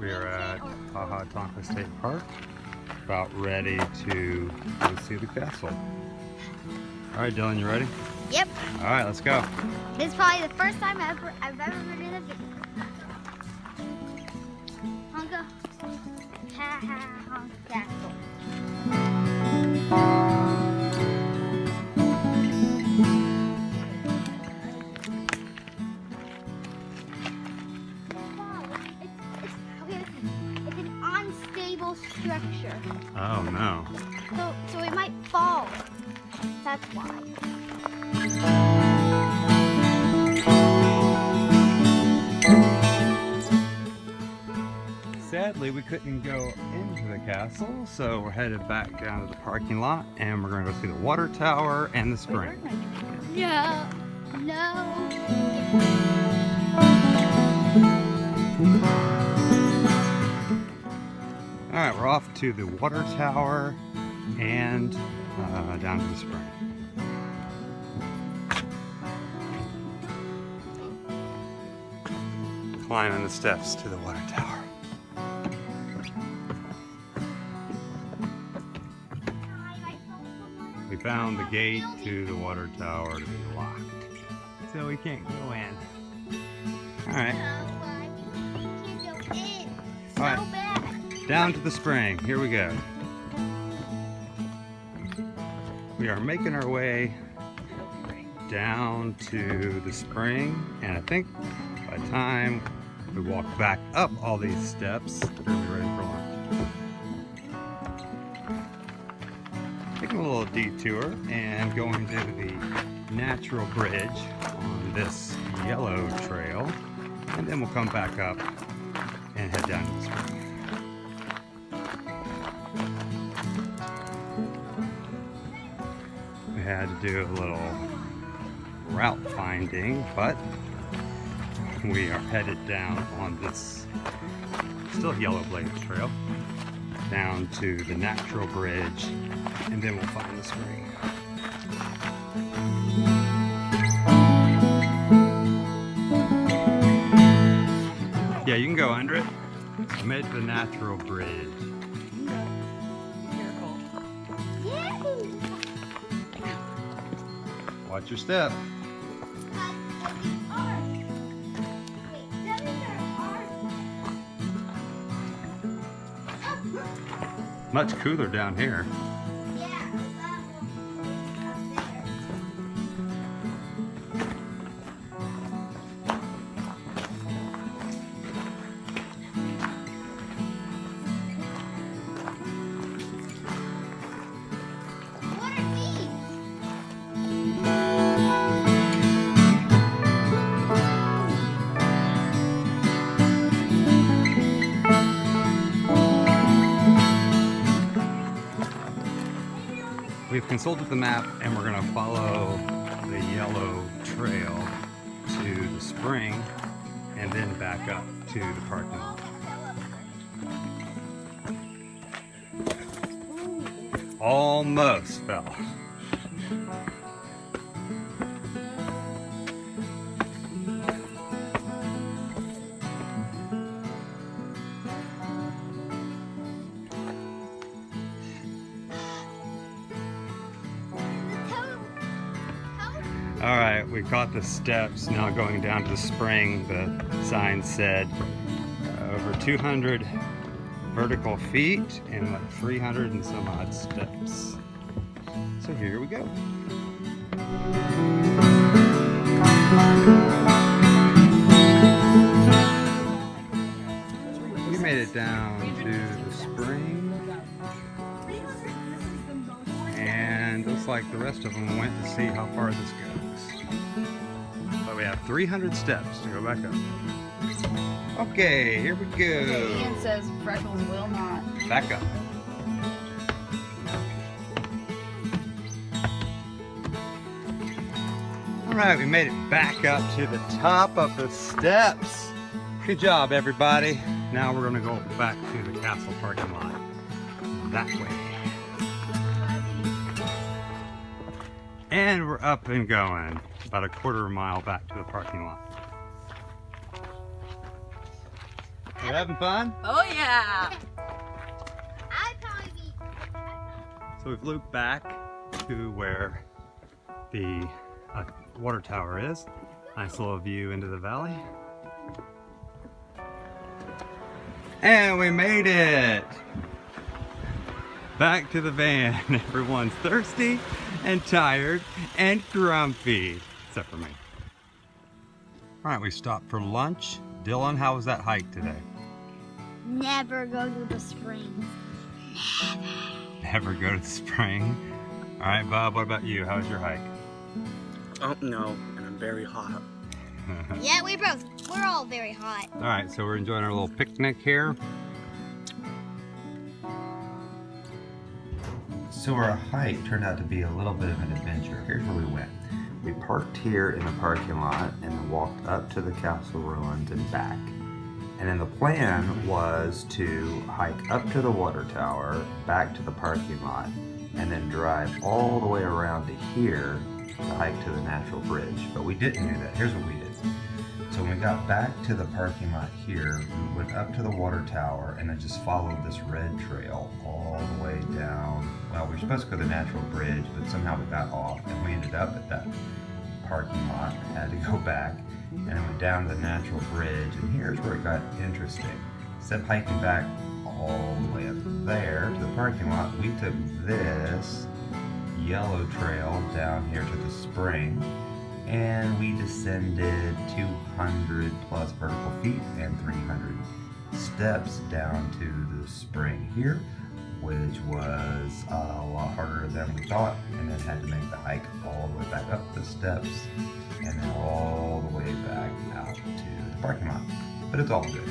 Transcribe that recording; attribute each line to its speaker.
Speaker 1: We are at Tonka State Park, about ready to go see the castle. All right, Dylan, you ready?
Speaker 2: Yep.
Speaker 1: All right, let's go.
Speaker 2: This is probably the first time I've ever been in a video. Tonka. Tonka Castle. Structure.
Speaker 1: Oh no.
Speaker 2: So it might fall. That's why.
Speaker 1: Sadly, we couldn't go into the castle, so we're headed back down to the parking lot, and we're gonna go see the water tower and the spring.
Speaker 2: No. No.
Speaker 1: All right, we're off to the water tower and down to the spring. Climbing the steps to the water tower. We found the gate to the water tower to be locked, so we can't go in. All right. All right. Down to the spring. Here we go. We are making our way down to the spring, and I think by the time we walk back up all these steps, we're gonna be ready for lunch. Taking a little detour and going to the natural bridge on this yellow trail, and then we'll come back up and head down to the spring. We had to do a little route finding, but we are headed down on this still yellow bladed trail down to the natural bridge, and then we'll find the spring. Yeah, you can go under it. I made the natural bridge. Watch your step. Much cooler down here. We've consulted the map, and we're going to follow the yellow trail to the spring and then back up to the parking lot. Almost fell. All right, we caught the steps. Now going down to the spring. The sign said over 200 vertical feet and like 300 and some odd steps. So here we go. We made it down to the spring. And looks like the rest of them went to see how far this goes. But we have 300 steps to go back up. Okay, here we go.
Speaker 3: Okay, Ian says Freckles will not.
Speaker 1: Back up. All right, we made it back up to the top of the steps. Good job, everybody. Now we're gonna go back to the castle parking lot that way. And we're up and going, about a quarter mile back to the parking lot. You having fun?
Speaker 3: Oh yeah.
Speaker 2: I'd probably be.
Speaker 1: So we've looped back to where the water tower is. Nice little view into the valley. And we made it! Back to the van. Everyone's thirsty and tired and grumpy. Except for me. Alright, we stopped for lunch. Dylan, how was that hike today?
Speaker 2: Never go to the springs.
Speaker 1: Never go to the spring. Alright, Bob, what about you? How was your hike?
Speaker 4: Oh no, and I'm very hot.
Speaker 2: Yeah, we're all very hot.
Speaker 1: Alright, so we're enjoying our little picnic here. So our hike turned out to be a little bit of an adventure. Here's where we went. We parked here in the parking lot and then walked up to the castle ruins and back. And then the plan was to hike up to the water tower, back to the parking lot, and then drive all the way around to here to hike to the natural bridge. But we didn't do that. Here's what we did. So when we got back to the parking lot here, we went up to the water tower and then just followed this red trail all the way down. Well, we were supposed to go to the natural bridge, but somehow we got off and we ended up at that parking lot, had to go back, and then went down to the natural bridge. And here's where it got interesting. Instead of hiking back all the way up there to the parking lot, we took this yellow trail down here to the spring, and we descended 200 plus vertical feet and 300 steps down to the spring here, which was a lot harder than we thought, and then had to make the hike all the way back up the steps and then all the way back out to the parking lot. But it's all good.